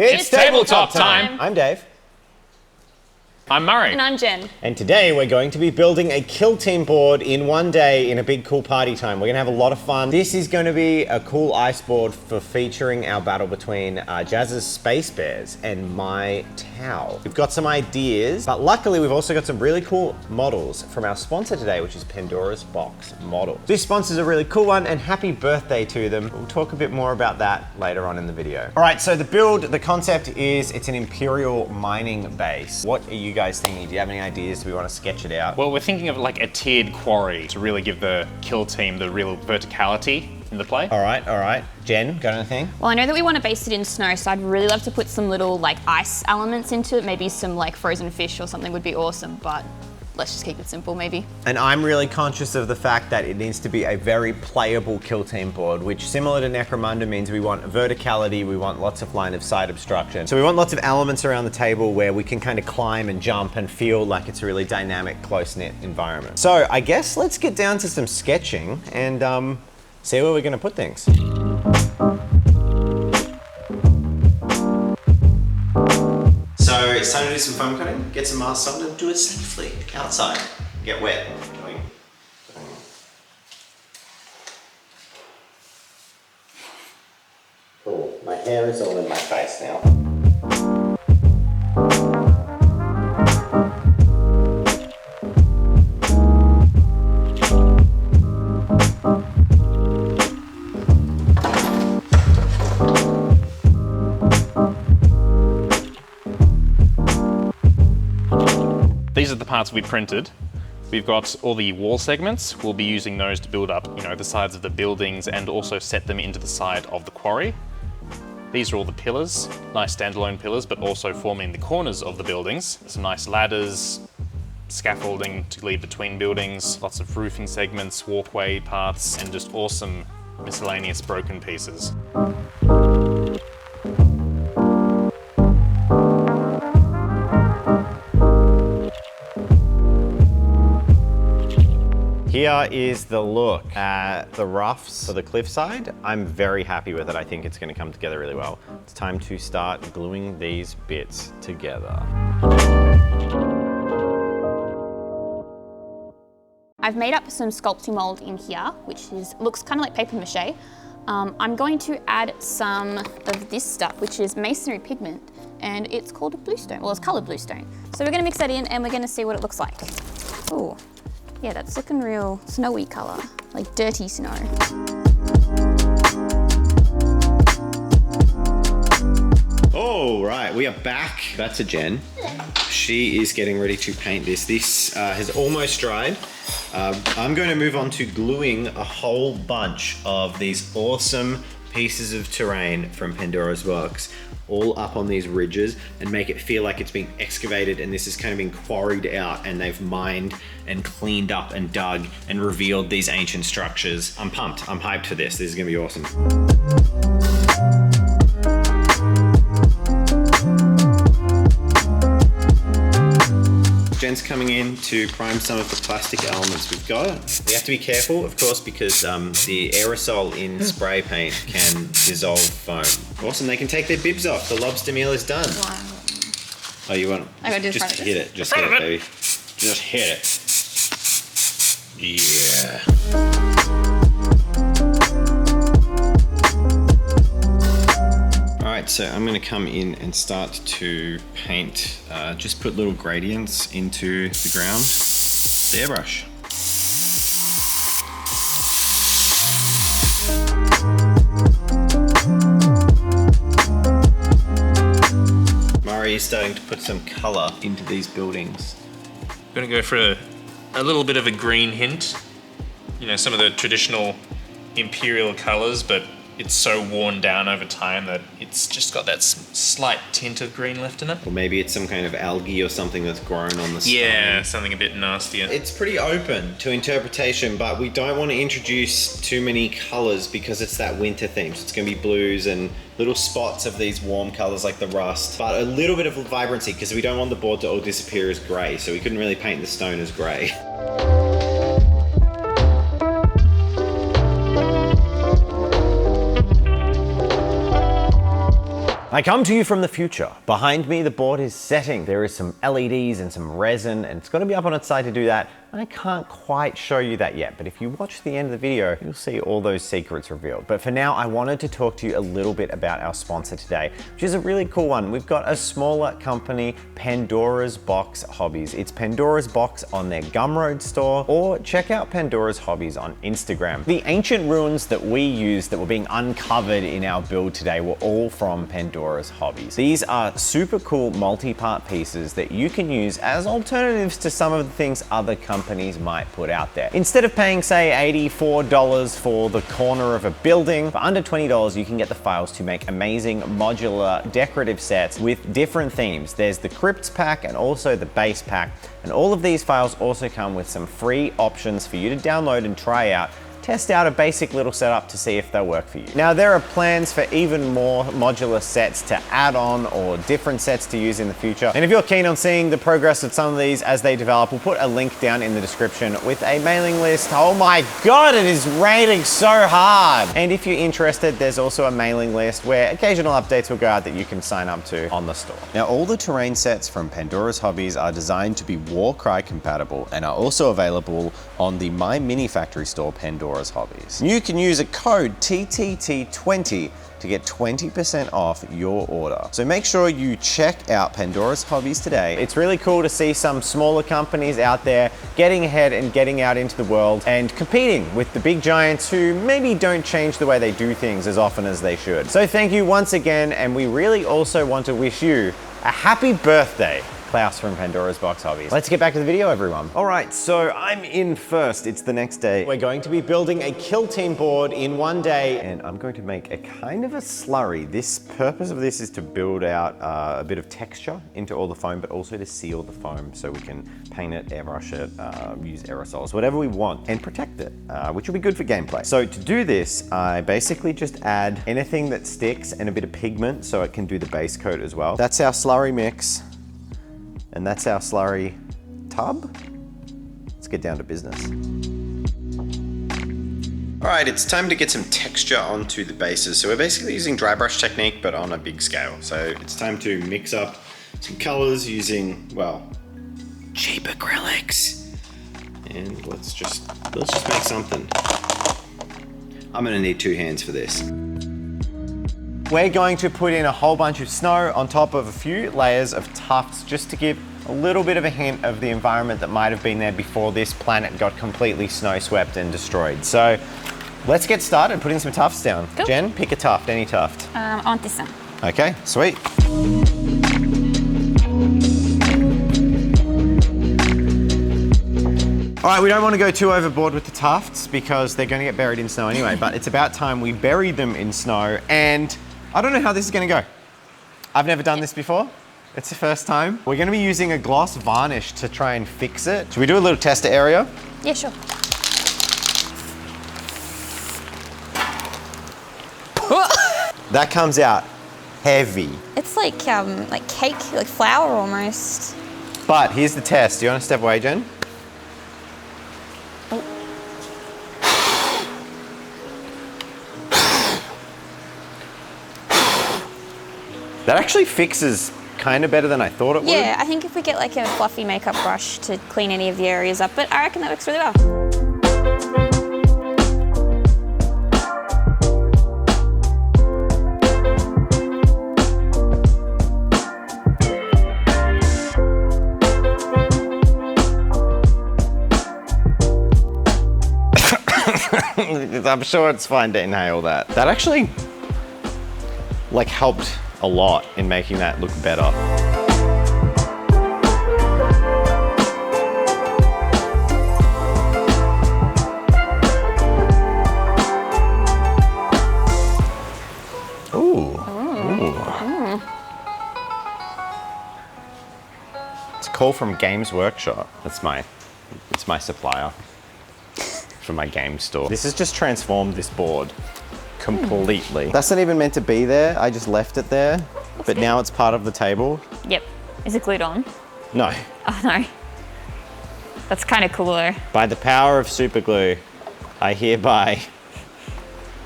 It's tabletop time! I'm Dave. I'm Murray. And I'm Jen. And today we're going to be building a Killteam board in one day in a big cool party time. We're going to have a lot of fun. This is going to be a cool ice board for featuring our battle between Jazz's Space Bears and my Tau. We've got some ideas, but luckily we've also got some really cool models from our sponsor today, which is Pandora's Box Models. This sponsor's a really cool one, and happy birthday to them. We'll talk a bit more about that later on in the video. All right, so the build, the concept is it's an Imperial mining base. What are you guys thinking? Do you have any ideas? Do we want to sketch it out? Well, we're thinking of like a tiered quarry to really give the kill team the real verticality in the play. All right. Jen, got anything? Well, I know that we want to base it in snow, so I'd really love to put some little like ice elements into it. Maybe some like frozen fish or something would be awesome, but let's just keep it simple maybe. And I'm really conscious of the fact that it needs to be a very playable kill team board, which similar to Necromunda means we want verticality, we want lots of line of sight obstruction. So we want lots of elements around the table where we can kind of climb and jump and feel like it's a really dynamic, close-knit environment. So I guess let's get down to some sketching and see where we're gonna put things. So it's time to do some foam cutting, get some masks on, and do it safely outside. Get wet. Cool. My hair is all in my face now. These are the parts we printed. We've got all the wall segments. We'll be using those to build up, the sides of the buildings and also set them into the side of the quarry. These are all the pillars, nice standalone pillars, but also forming the corners of the buildings. Some nice ladders, scaffolding to lead between buildings, lots of roofing segments, walkway parts, and just awesome miscellaneous broken pieces. Here is the look at the roughs for the cliffside. I'm very happy with it. I think it's going to come together really well. It's time to start gluing these bits together. I've made up some sculpting mold in here, which looks kind of like paper mache. I'm going to add some of this stuff, which is masonry pigment, and it's called bluestone. Well, it's colored bluestone. So we're going to mix that in and we're going to see what it looks like. Ooh. Yeah, that's looking real snowy color, like dirty snow. All right, we are back. That's a Jen. She is getting ready to paint this. This has almost dried. I'm going to move on to gluing a whole bunch of these awesome pieces of terrain from Pandora's Box all up on these ridges and make it feel like it's been excavated and this has kind of been quarried out and they've mined and cleaned up and dug and revealed these ancient structures. I'm pumped. I'm hyped for this. This is gonna be awesome. Jen's coming in to prime some of the plastic elements we've got. We have to be careful, of course, because the aerosol in spray paint can dissolve foam. Awesome, they can take their bibs off. The lobster meal is done. Wow. Oh, you want? I gotta do just hit it. Just hit it, baby. Just hit it. Yeah. Alright, so I'm going to come in and start to paint, just put little gradients into the ground. The airbrush. Murray is starting to put some colour into these buildings. I'm gonna go for a little bit of a green hint. Some of the traditional imperial colors, but it's so worn down over time that it's just got that slight tint of green left in it. Or maybe it's some kind of algae or something that's grown on the stone. Yeah, something a bit nastier. It's pretty open to interpretation, but we don't want to introduce too many colors because it's that winter theme. So it's going to be blues and little spots of these warm colors like the rust, but a little bit of vibrancy because we don't want the board to all disappear as gray. So we couldn't really paint the stone as gray. I come to you from the future. Behind me, the board is setting. There is some LEDs and some resin, and it's gonna be up on its side to do that. I can't quite show you that yet, but if you watch the end of the video, you'll see all those secrets revealed. But for now, I wanted to talk to you a little bit about our sponsor today, which is a really cool one. We've got a smaller company, Pandora's Box Hobbies. It's Pandora's Box on their Gumroad store, or check out Pandora's Hobbies on Instagram. The ancient ruins that we used that were being uncovered in our build today were all from Pandora's Hobbies. These are super cool multi-part pieces that you can use as alternatives to some of the things other companies might put out there. Instead of paying, say, $84 for the corner of a building, for under $20, you can get the files to make amazing modular decorative sets with different themes. There's the Crypts pack and also the base pack. And all of these files also come with some free options for you to download and try out. Test out a basic little setup to see if they'll work for you. Now, there are plans for even more modular sets to add on or different sets to use in the future. And if you're keen on seeing the progress of some of these as they develop, we'll put a link down in the description with a mailing list. Oh my God, it is raining so hard. And if you're interested, there's also a mailing list where occasional updates will go out that you can sign up to on the store. Now, all the terrain sets from Pandora's Hobbies are designed to be Warcry compatible and are also available on the My Mini Factory store, Pandora's Hobbies. You can use a code TTT20 to get 20% off your order. So make sure you check out Pandora's Hobbies today. It's really cool to see some smaller companies out there getting ahead and getting out into the world and competing with the big giants who maybe don't change the way they do things as often as they should. So thank you once again, and we really also want to wish you a happy birthday, Klaus from Pandora's Box Hobbies. Let's get back to the video, everyone. All right, so I'm in first. It's the next day. We're going to be building a Killteam board in one day, and I'm going to make a kind of a slurry. This purpose of this is to build out a bit of texture into all the foam, but also to seal the foam so we can paint it, airbrush it, use aerosols, whatever we want, and protect it, which will be good for gameplay. So to do this, I basically just add anything that sticks and a bit of pigment so it can do the base coat as well. That's our slurry mix. And that's our slurry tub. Let's get down to business. All right, it's time to get some texture onto the bases. So we're basically using dry brush technique, but on a big scale. So it's time to mix up some colors using, well, cheap acrylics. And let's just make something. I'm gonna need 2 hands for this. We're going to put in a whole bunch of snow on top of a few layers of tufts just to give a little bit of a hint of the environment that might have been there before this planet got completely snow swept and destroyed. So let's get started putting some tufts down. Cool. Jen, pick a tuft, any tuft. I want this one. Okay, sweet. All right, we don't want to go too overboard with the tufts because they're going to get buried in snow anyway, but it's about time we buried them in snow, and I don't know how this is going to go. I've never done this before. It's the first time. We're going to be using a gloss varnish to try and fix it. Should we do a little tester area? Yeah, sure. That comes out heavy. It's like cake, like flour almost. But here's the test. Do you want to step away, Jen? That actually fixes kind of better than I thought it would. Yeah, I think if we get like a fluffy makeup brush to clean any of the areas up, but I reckon that works really well. I'm sure it's fine to inhale that. That actually like helped a lot in making that look better. Ooh. It's a call from Games Workshop. It's my supplier for my game store. This has just transformed this board completely. That's not even meant to be there. I just left it there, but now it's part of the table. Yep. Is it glued on? No. Oh no. That's kind of cooler. By the power of super glue, I hereby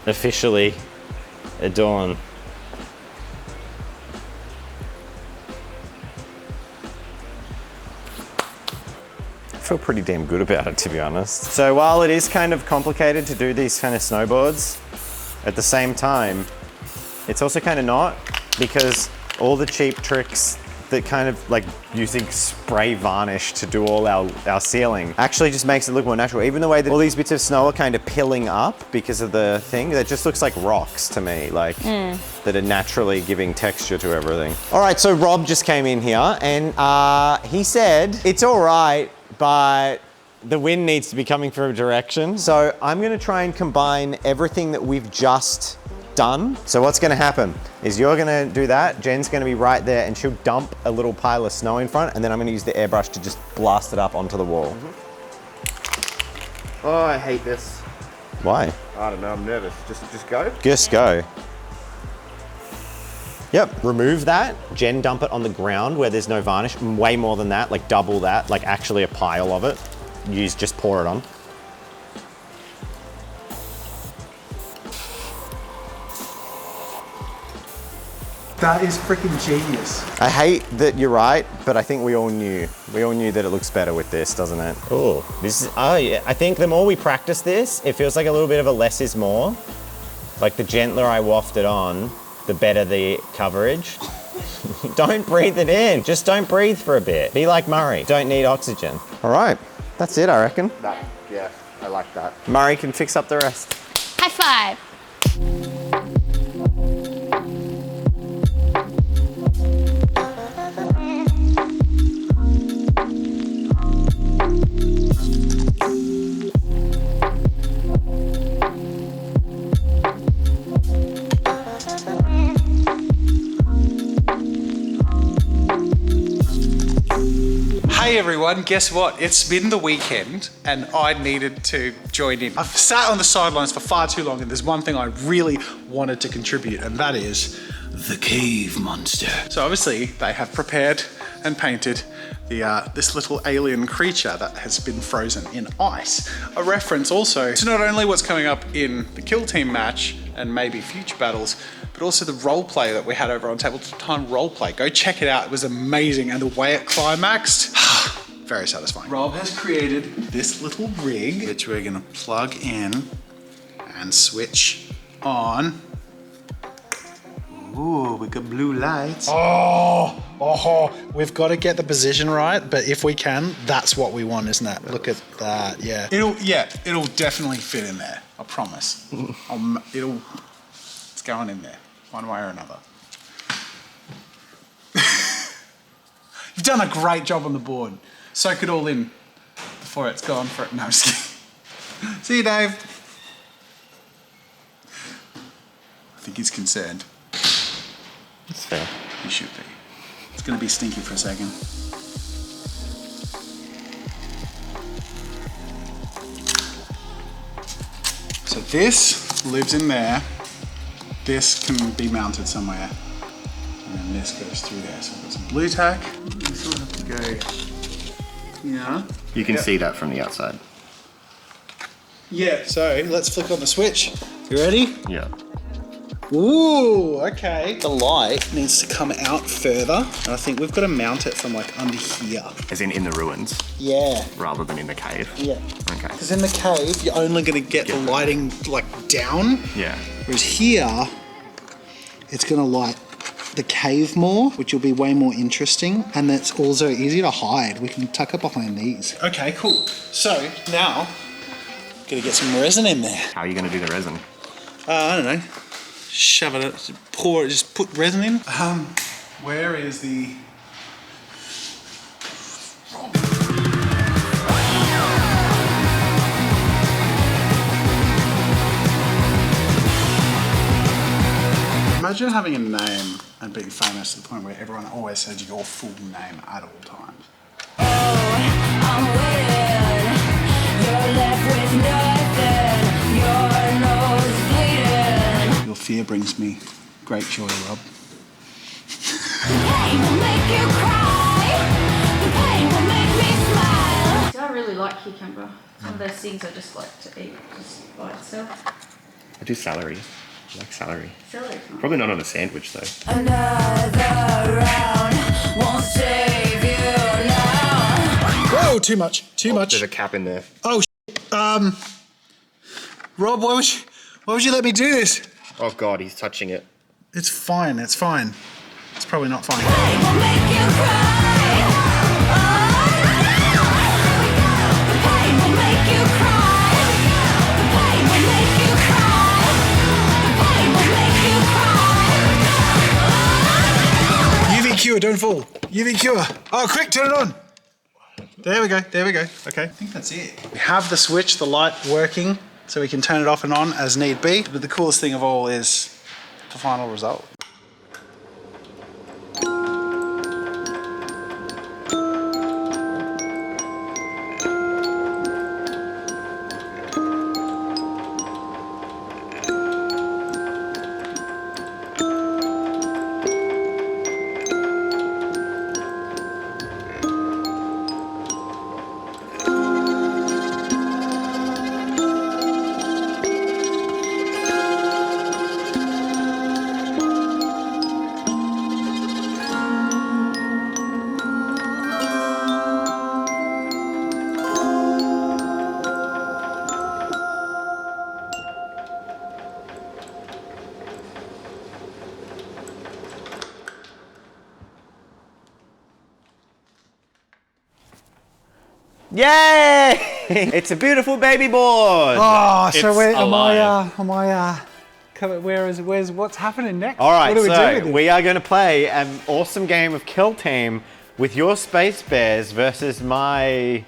officially adorn feel pretty damn good about it, to be honest. So while it is kind of complicated to do these kind of snowboards, at the same time, it's also kind of not, because all the cheap tricks that kind of like using spray varnish to do all our sealing actually just makes it look more natural. Even the way that all these bits of snow are kind of pilling up because of the thing, that just looks like rocks to me, like that are naturally giving texture to everything. All right, so Rob just came in here and he said, it's all right, but the wind needs to be coming from a direction. So I'm gonna try and combine everything that we've just done. So what's gonna happen is you're gonna do that, Jen's gonna be right there and she'll dump a little pile of snow in front, and then I'm gonna use the airbrush to just blast it up onto the wall. Oh, I hate this. Why? I don't know, I'm nervous. Just go? Just go. Yep, remove that. Jen, dump it on the ground where there's no varnish. Way more than that, like double that, like actually a pile of it. Just pour it on. That is freaking genius. I hate that you're right, but I think we all knew. We all knew that it looks better with this, doesn't it? Oh, yeah. I think the more we practice this, it feels like a little bit of a less is more. Like the gentler I waft it on, the better the coverage. Don't breathe it in. Just don't breathe for a bit. Be like Murray. Don't need oxygen. All right, that's it, I reckon. Yeah, I like that. Murray can fix up the rest. High five. Hey everyone, guess what? It's been the weekend and I needed to join in. I've sat on the sidelines for far too long and there's one thing I really wanted to contribute, and that is the cave monster. So obviously they have prepared and painted this little alien creature that has been frozen in ice. A reference also to not only what's coming up in the Killteam match and maybe future battles, but also the roleplay that we had over on Tabletop roleplay. Go check it out, it was amazing, and the way it climaxed, very satisfying. Rob has created this little rig, which we're gonna plug in and switch on. Ooh, we got blue lights. Oh, we've got to get the position right, but if we can, that's what we want, isn't it? Look at that, yeah. It'll definitely fit in there, I promise. It's going in there, one way or another. You've done a great job on the board. Soak it all in before it's gone for it. No, I'm just kidding. See you, Dave. I think he's concerned. That's fair. He should be. It's gonna be stinky for a second. So this lives in there. This can be mounted somewhere. And then this goes through there. So I've got some blue tack. This will have to go, yeah. You can see that from the outside. Yeah, so let's flick on the switch. You ready? Yeah. Ooh, okay. The light needs to come out further, and I think we've got to mount it from like under here. As in the ruins, Yeah. rather than in the cave. Yeah. Okay. Because in the cave, you're only going to get the lighting like down, Yeah. whereas here, it's going to light the cave more, which will be way more interesting, and that's also easy to hide. We can tuck it behind these. Okay, cool. So now, gotta get some resin in there. How are you going to do the resin? I don't know. Shove it, pour it, just put resin in. Where is the... Imagine having a name and being famous to the point where everyone always says your full name at all times. I'm waiting. You're left with nothing. Your nose bleeding. Your fear brings me great joy, Rob. The pain will make you cry. The pain will make me smile. See, I really like cucumber. It's one of those things I just like to eat just by itself. I do celery. I like celery. Celery. Probably not on a sandwich though. Another round won't save you now. Whoa, too much. Too much. There's a cap in there. Oh, Rob, why would you let me do this? Oh God, he's touching it. It's fine. It's fine. It's probably not fine. Pain will make you cry. The pain will make you cry. The pain will make you cry. The pain will make you cry. UV cure, don't fall. UV cure. Oh, quick, turn it on. There we go. There we go. Okay. I think that's it. We have the switch, the light working, so we can turn it off and on as need be. But the coolest thing of all is the final result. Yay! It's a beautiful baby board. Oh, so It's where alive. where's what's happening next? All right, what do we do so with it? we are going to play an awesome game of Killteam with your Space Bears versus my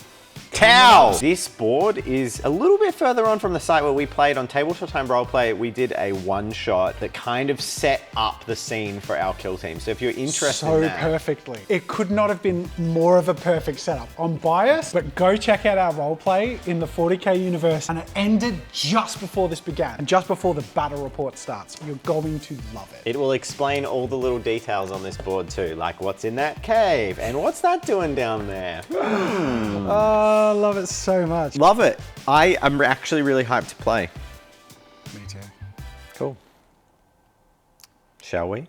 Tau. This board is a little bit further on from the site where we played on Tabletop Time Roleplay. We did a one-shot that kind of set up the scene for our Killteam. So if you're interested So in that, perfectly. It could not have been more of a perfect setup. I'm biased, but go check out our roleplay in the 40k universe. And it ended just before this began and just before the battle report starts. You're going to love it. it will explain all the little details on this board too, like what's in that cave and what's that doing down there. Oh, I love it so much. Love it. I am actually really hyped to play. Me too. Cool. Shall we?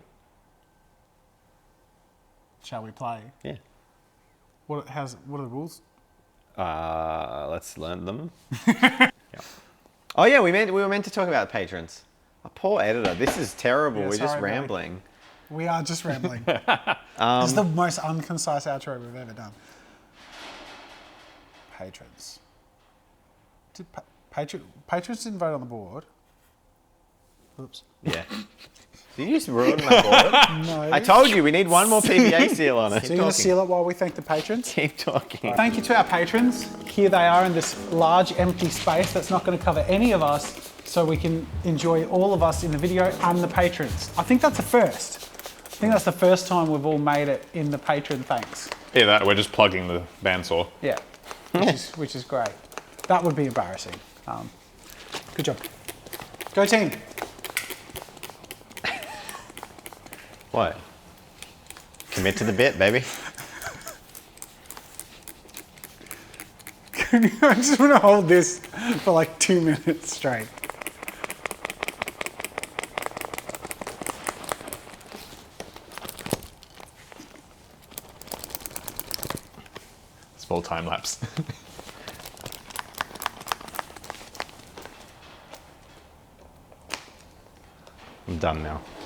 Shall we play? Yeah. What are the rules? Let's learn them. Yeah. Oh yeah, we were meant to talk about patrons. Oh, poor editor. This is terrible. Yeah, We're just sorry, mate. rambling. We are just rambling. It's the most unconcise outro we've ever done. Patrons. Did patrons didn't vote on the board? Oops. Yeah. Did you just ruin my board? No. I told you we need one more PVA seal on it. So you're going to seal it while we thank the patrons? Keep talking. Thank you to our patrons. Here they are in this large empty space that's not going to cover any of us, so we can enjoy all of us in the video and the patrons. I think that's a first. I think that's the first time we've all made it in the patron thanks. Yeah, that we're just plugging the bandsaw. Yeah, which is great. That would be embarrassing. Good job. Go team. What? Commit to the bit, baby. I just want to hold this for like 2 minutes straight. Small time lapse. I'm done now.